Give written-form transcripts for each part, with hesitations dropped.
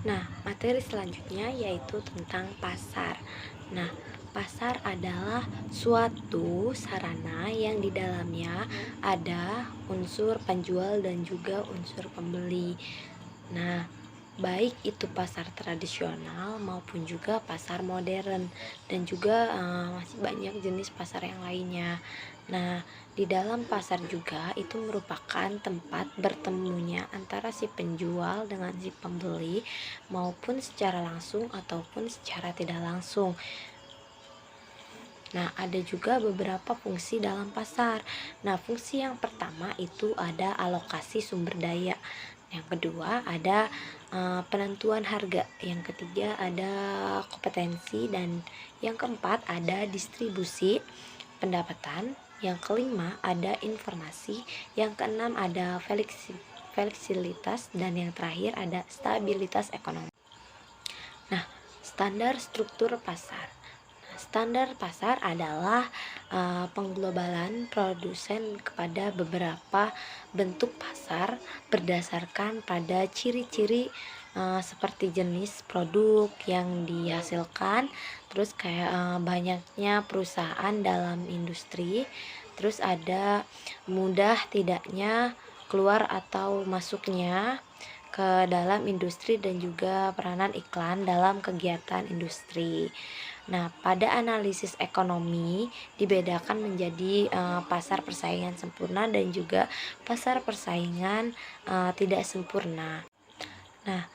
Nah, materi selanjutnya yaitu tentang pasar. Nah, pasar adalah suatu sarana yang di dalamnya ada unsur penjual dan juga unsur pembeli. Nah, baik itu pasar tradisional maupun juga pasar modern dan juga masih banyak jenis pasar yang lainnya. Nah, di dalam pasar juga itu merupakan tempat bertemunya antara si penjual dengan si pembeli maupun secara langsung ataupun secara tidak langsung. Nah, ada juga beberapa fungsi dalam pasar. Nah, fungsi yang pertama itu ada alokasi sumber daya. Yang kedua ada penentuan harga. Yang ketiga ada kompetensi dan yang keempat ada distribusi pendapatan. Yang kelima ada informasi. Yang keenam ada fleksibilitas dan yang terakhir ada stabilitas ekonomi. Nah, standar struktur pasar. Standar pasar adalah pengglobalan produsen kepada beberapa bentuk pasar berdasarkan pada ciri-ciri seperti jenis produk yang dihasilkan, terus kayak banyaknya perusahaan dalam industri, terus ada mudah tidaknya keluar atau masuknya ke dalam industri dan juga peranan iklan dalam kegiatan industri. Nah, pada analisis ekonomi dibedakan menjadi pasar persaingan sempurna dan juga pasar persaingan tidak sempurna. Nah,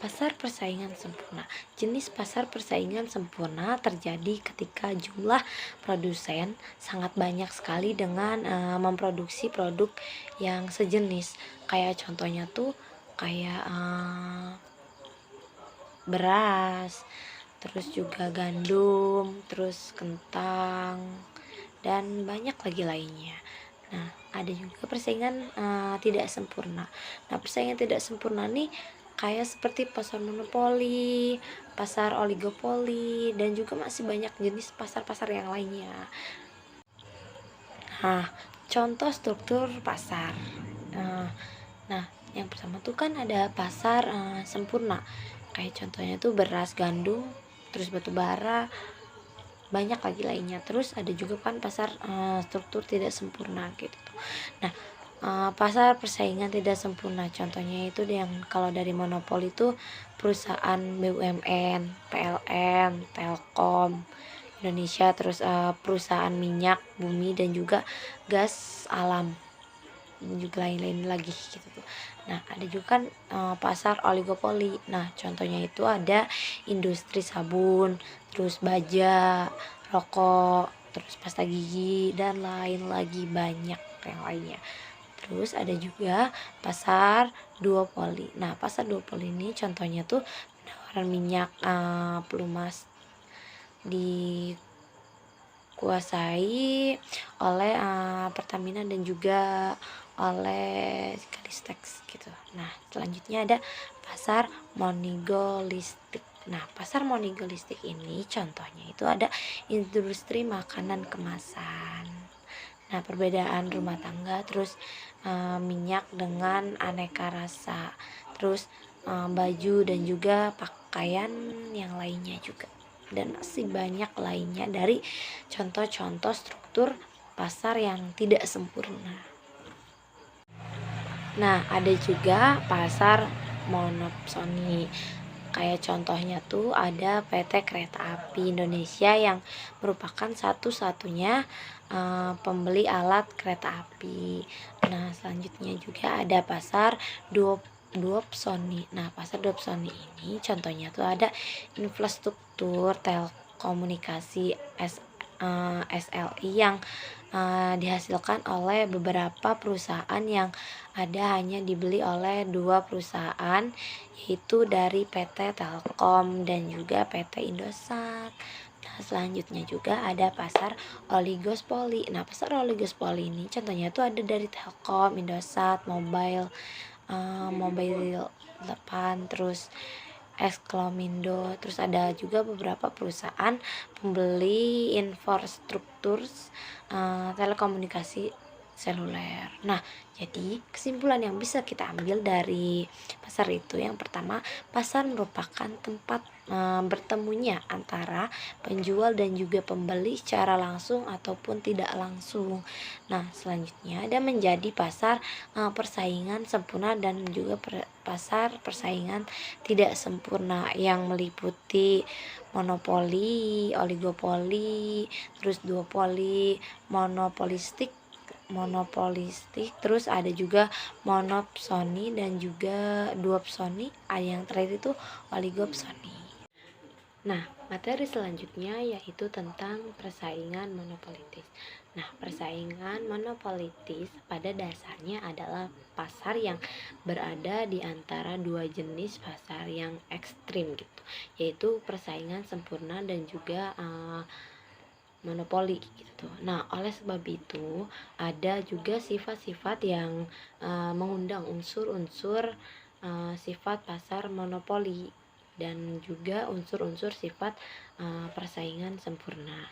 pasar persaingan sempurna. Jenis pasar persaingan sempurna terjadi ketika jumlah produsen sangat banyak sekali dengan memproduksi produk yang sejenis. Kayak contohnya tuh kayak beras, terus juga gandum, terus kentang, dan banyak lagi lainnya. Nah, ada juga persaingan tidak sempurna. Nah, persaingan tidak sempurna nih kayak seperti pasar monopoli, pasar oligopoli, dan juga masih banyak jenis pasar-pasar yang lainnya. Nah, contoh struktur pasar. Nah, nah, yang pertama tuh kan ada pasar sempurna. Kayak contohnya tuh beras, gandum, terus batu bara, banyak lagi lainnya. Terus ada juga kan pasar struktur tidak sempurna gitu. Nah, pasar persaingan tidak sempurna contohnya itu yang kalau dari monopoli itu perusahaan BUMN, PLN, Telkom Indonesia, terus perusahaan minyak bumi dan juga gas alam dan juga lain-lain lagi gitu tuh. Nah, ada juga kan pasar oligopoli. Nah, contohnya itu ada industri sabun, terus baja, rokok, terus pasta gigi dan lain lagi banyak yang lainnya. Terus ada juga pasar duopoli. Nah, pasar duopoli ini contohnya tuh penawaran minyak pelumas dikuasai oleh Pertamina dan juga oleh Kalistex gitu. Nah, selanjutnya ada pasar monopolistik. Nah, pasar monopolistik ini contohnya itu ada industri makanan kemasan. Nah, perbedaan rumah tangga, terus minyak dengan aneka rasa, terus baju dan juga pakaian yang lainnya juga. Dan masih banyak lainnya dari contoh-contoh struktur pasar yang tidak sempurna. Nah, ada juga pasar monopsoni. Kayak contohnya tuh ada PT Kereta Api Indonesia yang merupakan satu-satunya pembeli alat kereta api. Nah, selanjutnya juga ada pasar duopsoni. Nah, pasar duopsoni ini contohnya tuh ada infrastruktur telekomunikasi SLI yang dihasilkan oleh beberapa perusahaan yang ada hanya dibeli oleh dua perusahaan, yaitu dari PT Telkom dan juga PT Indosat. Nah, selanjutnya juga ada pasar oligospoli. Nah, pasar oligospoli ini contohnya tuh ada dari Telkom, Indosat, Mobile 8, terus Exclamindo, terus ada juga beberapa perusahaan pembeli infrastruktur telekomunikasi seluler. Nah, jadi kesimpulan yang bisa kita ambil dari pasar itu, yang pertama, pasar merupakan tempat bertemunya antara penjual dan juga pembeli secara langsung ataupun tidak langsung. Nah, selanjutnya ada menjadi pasar persaingan sempurna dan juga pasar persaingan tidak sempurna yang meliputi monopoli, oligopoli, terus duopoli, monopolistik, terus ada juga monopsoni dan juga duopsoni, yang terakhir itu oligopsoni. Nah, materi selanjutnya yaitu tentang persaingan monopolitis. Nah, persaingan monopolitis pada dasarnya adalah pasar yang berada di antara dua jenis pasar yang ekstrim gitu, yaitu persaingan sempurna dan juga monopoli gitu. Nah, oleh sebab itu ada juga sifat-sifat yang mengundang unsur-unsur sifat pasar monopoli dan juga unsur-unsur sifat persaingan sempurna.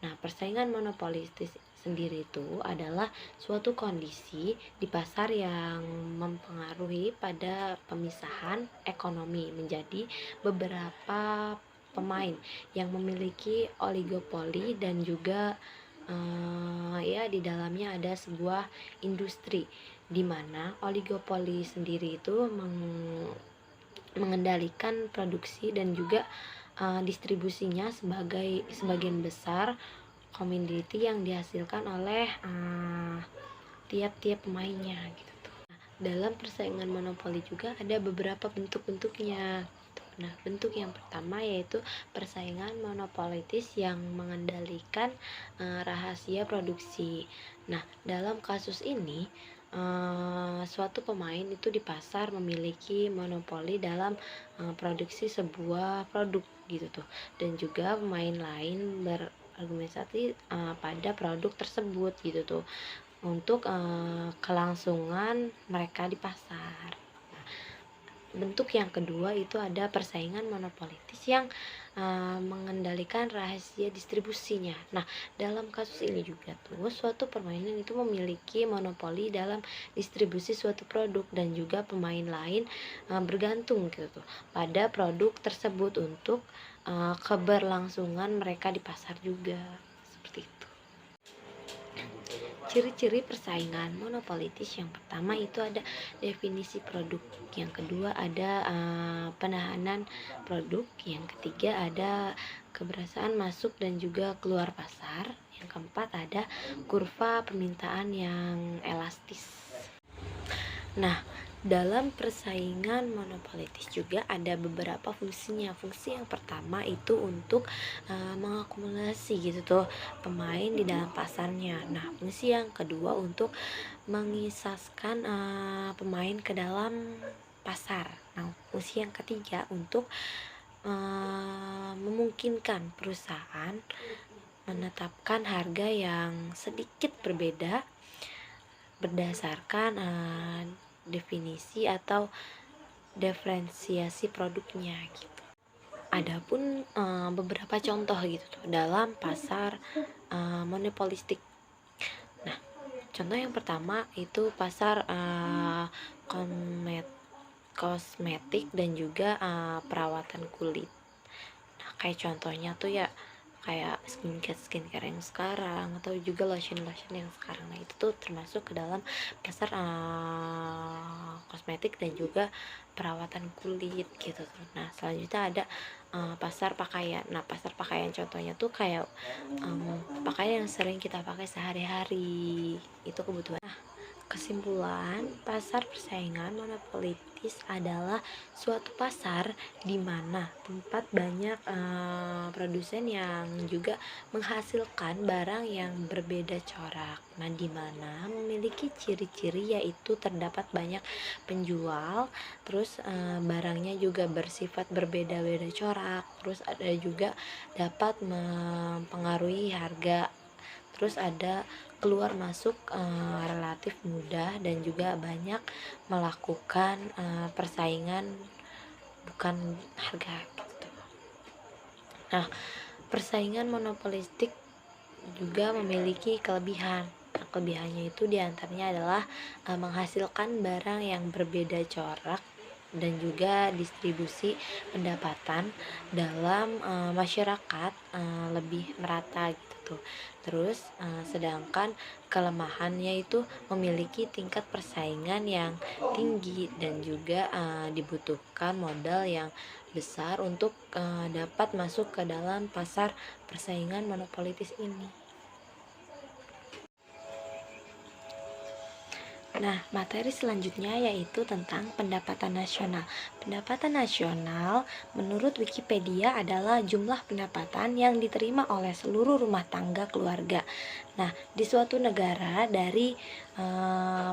Nah, persaingan monopolistis sendiri itu adalah suatu kondisi di pasar yang mempengaruhi pada pemisahan ekonomi menjadi beberapa pemain yang memiliki oligopoli dan juga ya di dalamnya ada sebuah industri di mana oligopoli sendiri itu mengendalikan produksi dan juga distribusinya sebagai sebagian besar komoditi yang dihasilkan oleh tiap-tiap pemainnya gitu tuh. Dalam persaingan monopoli juga ada beberapa bentuk-bentuknya. Nah, bentuk yang pertama yaitu persaingan monopolitis yang mengendalikan rahasia produksi. Nah, dalam kasus ini suatu pemain itu di pasar memiliki monopoli dalam produksi sebuah produk gitu tuh, dan juga pemain lain berargumentasi pada produk tersebut gitu tuh untuk kelangsungan mereka di pasar. Bentuk yang kedua itu ada persaingan monopolitis yang mengendalikan rahasia distribusinya. Nah, dalam kasus ini juga tuh suatu permainan itu memiliki monopoli dalam distribusi suatu produk dan juga pemain lain bergantung gitu tuh pada produk tersebut untuk keberlangsungan mereka di pasar juga. Seperti itu. Ciri-ciri persaingan monopolitis yang pertama itu ada definisi produk, yang kedua ada penahanan produk, yang ketiga ada keberasaan masuk dan juga keluar pasar, yang keempat ada kurva permintaan yang elastis. Nah, dalam persaingan monopolitis juga ada beberapa fungsinya. Fungsi yang pertama itu untuk mengakumulasi gitu tuh pemain di dalam pasarnya. Nah, fungsi yang kedua untuk mengisaskan pemain ke dalam pasar. Nah, fungsi yang ketiga untuk memungkinkan perusahaan menetapkan harga yang sedikit berbeda berdasarkan definisi atau diferensiasi produknya gitu. Adapun beberapa contoh gitu tuh dalam pasar monopolistik. Nah, contoh yang pertama itu pasar kosmetik dan juga perawatan kulit. Nah, kayak contohnya tuh ya kayak skincare yang sekarang atau juga lotion yang sekarang. Nah, itu tuh termasuk ke dalam pasar kosmetik dan juga perawatan kulit gitu tuh. Nah, selanjutnya ada pasar pakaian. Nah, pasar pakaian contohnya tuh kayak pakaian yang sering kita pakai sehari-hari, itu kebutuhan. Nah, kesimpulan, pasar persaingan monopolitis adalah suatu pasar di mana tempat banyak produsen yang juga menghasilkan barang yang berbeda corak. Nah, di mana memiliki ciri-ciri yaitu terdapat banyak penjual, terus barangnya juga bersifat berbeda-beda corak, terus ada juga dapat mempengaruhi harga, terus ada keluar masuk relatif mudah dan juga banyak melakukan persaingan bukan harga gitu. Nah, persaingan monopolistik juga memiliki kelebihan. Kelebihannya itu diantaranya adalah menghasilkan barang yang berbeda corak dan juga distribusi pendapatan dalam masyarakat lebih merata gitu tuh. Terus sedangkan kelemahannya itu memiliki tingkat persaingan yang tinggi dan juga dibutuhkan modal yang besar untuk dapat masuk ke dalam pasar persaingan monopolitis ini. Nah, materi selanjutnya yaitu tentang pendapatan nasional. Pendapatan nasional menurut Wikipedia adalah jumlah pendapatan yang diterima oleh seluruh rumah tangga keluarga. Nah, di suatu negara dari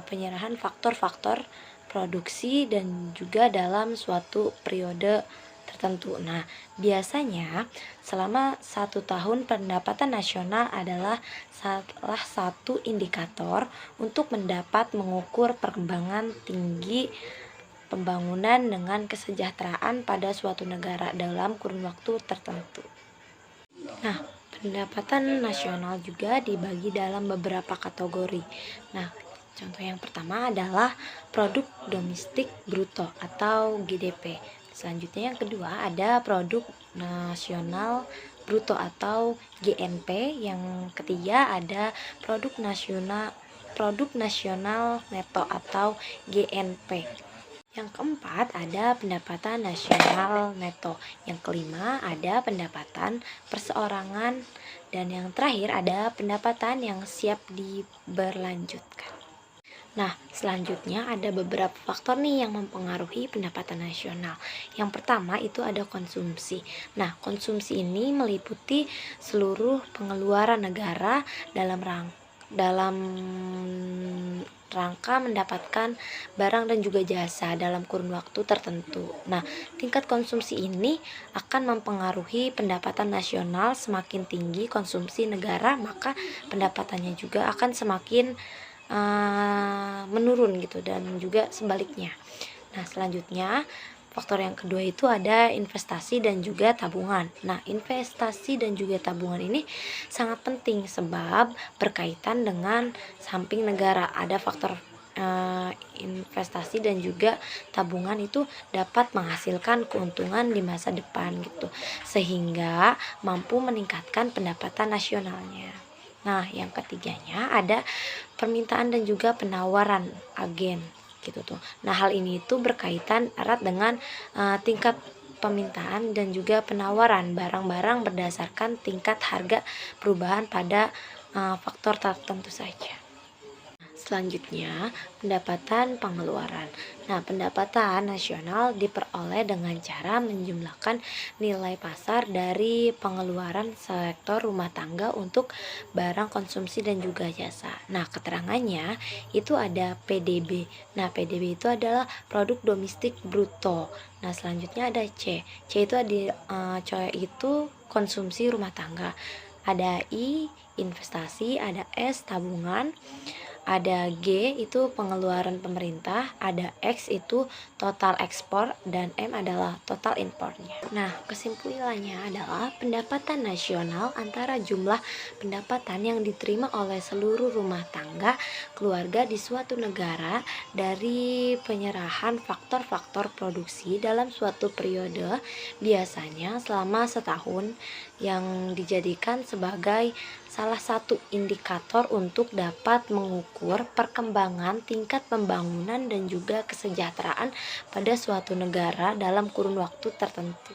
penyerahan faktor-faktor produksi dan juga dalam suatu periode tertentu. Nah, biasanya selama 1 tahun pendapatan nasional adalah salah satu indikator untuk mendapat mengukur perkembangan tinggi pembangunan dengan kesejahteraan pada suatu negara dalam kurun waktu tertentu. Nah, pendapatan nasional juga dibagi dalam beberapa kategori. Nah, contoh yang pertama adalah produk domestik bruto atau GDP. Selanjutnya yang kedua ada produk nasional bruto atau GNP. Yang ketiga ada produk nasional neto atau GNP. Yang keempat ada pendapatan nasional neto. Yang kelima ada pendapatan perseorangan. Dan yang terakhir ada pendapatan yang siap diberlanjutkan. Nah, selanjutnya ada beberapa faktor nih yang mempengaruhi pendapatan nasional. Yang pertama itu ada konsumsi. Nah, konsumsi ini meliputi seluruh pengeluaran negara dalam rangka mendapatkan barang dan juga jasa dalam kurun waktu tertentu. Nah, tingkat konsumsi ini akan mempengaruhi pendapatan nasional. Semakin tinggi konsumsi negara, maka pendapatannya juga akan semakin menurun gitu, dan juga sebaliknya. Nah, selanjutnya faktor yang kedua itu ada investasi dan juga tabungan. Nah, investasi dan juga tabungan ini sangat penting sebab berkaitan dengan samping negara. Ada faktor investasi dan juga tabungan itu dapat menghasilkan keuntungan di masa depan gitu, sehingga mampu meningkatkan pendapatan nasionalnya. Nah, yang ketiganya ada permintaan dan juga penawaran agen gitu tuh. Nah, hal ini itu berkaitan erat dengan tingkat permintaan dan juga penawaran barang-barang berdasarkan tingkat harga perubahan pada faktor tertentu saja. Selanjutnya, pendapatan pengeluaran. Nah, pendapatan nasional diperoleh dengan cara menjumlahkan nilai pasar dari pengeluaran sektor rumah tangga untuk barang konsumsi dan juga jasa. Nah, keterangannya itu ada PDB. Nah, PDB itu adalah produk domestik bruto. Nah, selanjutnya ada C. C itu itu konsumsi rumah tangga. Ada I, investasi, ada S, tabungan, ada G itu pengeluaran pemerintah, ada X itu total ekspor, dan M adalah total impornya. Nah, kesimpulannya adalah pendapatan nasional antara jumlah pendapatan yang diterima oleh seluruh rumah tangga keluarga di suatu negara dari penyerahan faktor-faktor produksi dalam suatu periode, biasanya selama setahun, yang dijadikan sebagai salah satu indikator untuk dapat mengukur perkembangan tingkat pembangunan dan juga kesejahteraan pada suatu negara dalam kurun waktu tertentu.